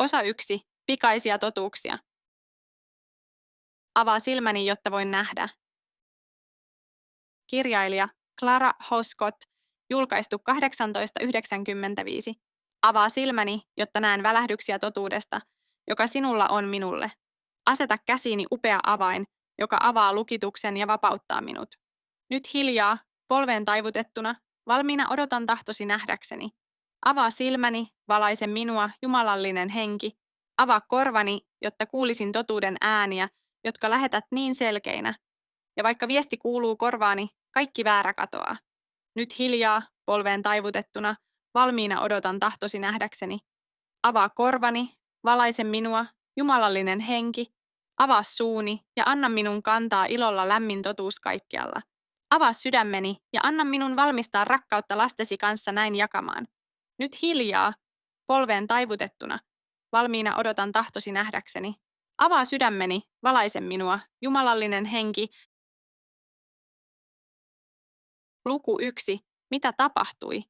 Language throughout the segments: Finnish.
Osa 1. Pikaisia totuuksia. Avaa silmäni, jotta voin nähdä. Kirjailija Clara Housecott, julkaistu 1895. Avaa silmäni, jotta näen välähdyksiä totuudesta, joka sinulla on minulle. Aseta käsiini upea avain, joka avaa lukituksen ja vapauttaa minut. Nyt hiljaa, polveen taivutettuna, valmiina odotan tahtosi nähdäkseni. Avaa silmäni, valaise minua, jumalallinen henki. Avaa korvani, jotta kuulisin totuuden ääniä, jotka lähetät niin selkeinä. Ja vaikka viesti kuuluu korvaani, kaikki väärä katoaa. Nyt hiljaa, polveen taivutettuna, valmiina odotan tahtosi nähdäkseni. Avaa korvani, valaise minua, jumalallinen henki. Avaa suuni ja anna minun kantaa ilolla lämmin totuus kaikkialla. Avaa sydämeni ja anna minun valmistaa rakkautta lastesi kanssa näin jakamaan. Nyt hiljaa, polveen taivutettuna, valmiina odotan tahtosi nähdäkseni. Avaa sydämeni, valaise minua, jumalallinen henki. Luku 1. Mitä tapahtui?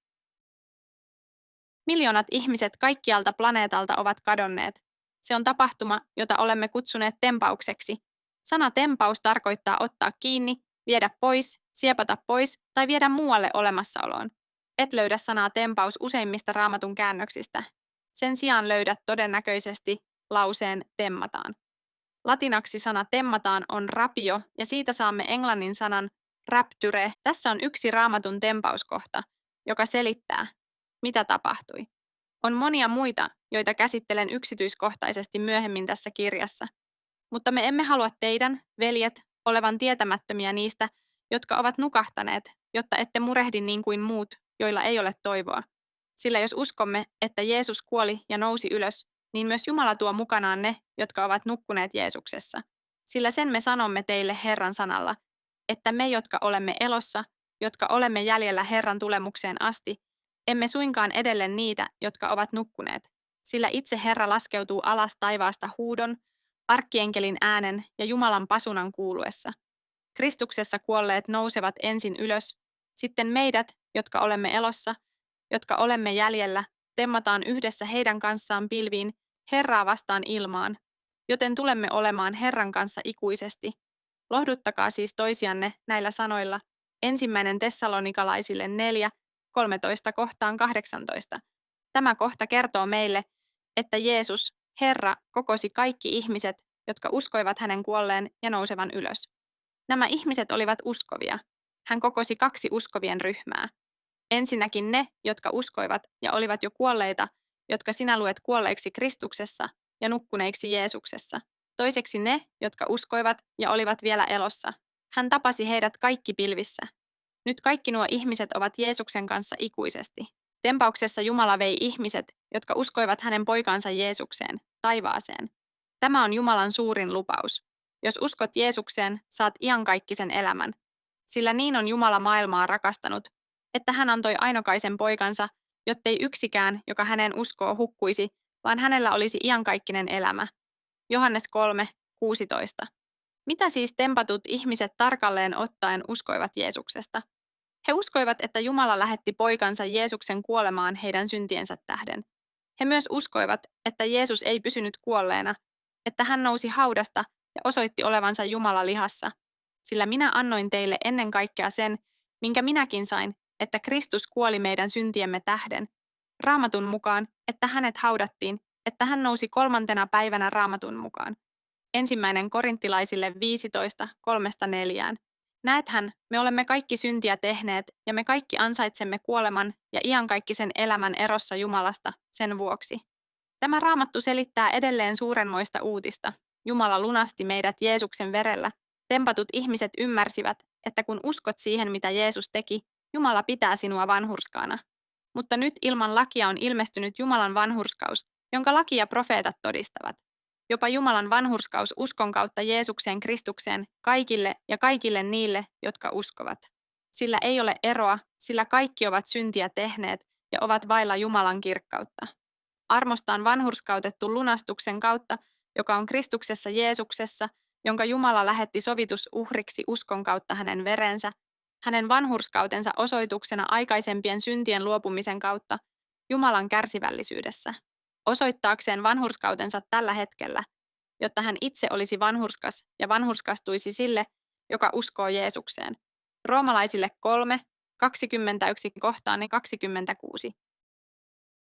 Miljoonat ihmiset kaikkialta planeetalta ovat kadonneet. Se on tapahtuma, jota olemme kutsuneet tempaukseksi. Sana tempaus tarkoittaa ottaa kiinni, viedä pois, siepata pois tai viedä muualle olemassaoloon. Et löydä sanaa tempaus useimmista Raamatun käännöksistä. Sen sijaan löydät todennäköisesti lauseen temmataan. Latinaksi sana temmataan on rapio ja siitä saamme englannin sanan rapture. Tässä on yksi Raamatun tempauskohta, joka selittää, mitä tapahtui. On monia muita, joita käsittelen yksityiskohtaisesti myöhemmin tässä kirjassa. Mutta me emme halua teidän, veljet, olevan tietämättömiä niistä, jotka ovat nukahtaneet, jotta ette murehdi niin kuin muut, joilla ei ole toivoa. Sillä jos uskomme, että Jeesus kuoli ja nousi ylös, niin myös Jumala tuo mukanaan ne, jotka ovat nukkuneet Jeesuksessa. Sillä sen me sanomme teille Herran sanalla, että me, jotka olemme elossa, jotka olemme jäljellä Herran tulemukseen asti, emme suinkaan edelle niitä, jotka ovat nukkuneet, sillä itse Herra laskeutuu alas taivaasta huudon, arkkienkelin äänen ja Jumalan pasunan kuuluessa. Kristuksessa kuolleet nousevat ensin ylös, sitten meidät, jotka olemme elossa, jotka olemme jäljellä, temmataan yhdessä heidän kanssaan pilviin, Herraa vastaan ilmaan, joten tulemme olemaan Herran kanssa ikuisesti. Lohduttakaa siis toisianne näillä sanoilla. 1. Tessalonikalaisille 4, 13-18. Tämä kohta kertoo meille, että Jeesus, Herra, kokosi kaikki ihmiset, jotka uskoivat hänen kuolleen ja nousevan ylös. Nämä ihmiset olivat uskovia. Hän kokosi 2 uskovien ryhmää. Ensinnäkin ne, jotka uskoivat ja olivat jo kuolleita, jotka sinä luet kuolleiksi Kristuksessa ja nukkuneiksi Jeesuksessa. Toiseksi ne, jotka uskoivat ja olivat vielä elossa. Hän tapasi heidät kaikki pilvissä. Nyt kaikki nuo ihmiset ovat Jeesuksen kanssa ikuisesti. Tempauksessa Jumala vei ihmiset, jotka uskoivat hänen poikansa Jeesukseen, taivaaseen. Tämä on Jumalan suurin lupaus. Jos uskot Jeesukseen, saat iankaikkisen elämän. Sillä niin on Jumala maailmaa rakastanut, että hän antoi ainokaisen poikansa, jottei yksikään, joka häneen uskoo, hukkuisi, vaan hänellä olisi iankaikkinen elämä. Johannes 3, 16. Mitä siis tempatut ihmiset tarkalleen ottaen uskoivat Jeesuksesta? He uskoivat, että Jumala lähetti poikansa Jeesuksen kuolemaan heidän syntiensä tähden. He myös uskoivat, että Jeesus ei pysynyt kuolleena, että hän nousi haudasta ja osoitti olevansa Jumala lihassa. Sillä minä annoin teille ennen kaikkea sen, minkä minäkin sain, että Kristus kuoli meidän syntiemme tähden. Raamatun mukaan, että hänet haudattiin, että hän nousi 3. päivänä Raamatun mukaan. 1. Korinttilaisille 15, 3-4. Näethän, me olemme kaikki syntiä tehneet ja me kaikki ansaitsemme kuoleman ja iankaikkisen elämän erossa Jumalasta sen vuoksi. Tämä Raamattu selittää edelleen suurenmoista uutista. Jumala lunasti meidät Jeesuksen verellä. Tempatut ihmiset ymmärsivät, että kun uskot siihen, mitä Jeesus teki, Jumala pitää sinua vanhurskaana. Mutta nyt ilman lakia on ilmestynyt Jumalan vanhurskaus, jonka laki ja profeetat todistavat. Jopa Jumalan vanhurskaus uskon kautta Jeesukseen Kristukseen kaikille niille, jotka uskovat. Sillä ei ole eroa, sillä kaikki ovat syntiä tehneet ja ovat vailla Jumalan kirkkautta. Armosta on vanhurskautettu lunastuksen kautta, joka on Kristuksessa Jeesuksessa, jonka Jumala lähetti sovitusuhriksi uskon kautta hänen verensä, hänen vanhurskautensa osoituksena aikaisempien syntien luopumisen kautta, Jumalan kärsivällisyydessä. osoittaakseen vanhurskautensa tällä hetkellä, jotta hän itse olisi vanhurskas ja vanhurskastuisi sille, joka uskoo Jeesukseen. Roomalaisille 3, 21 kohtaan 26.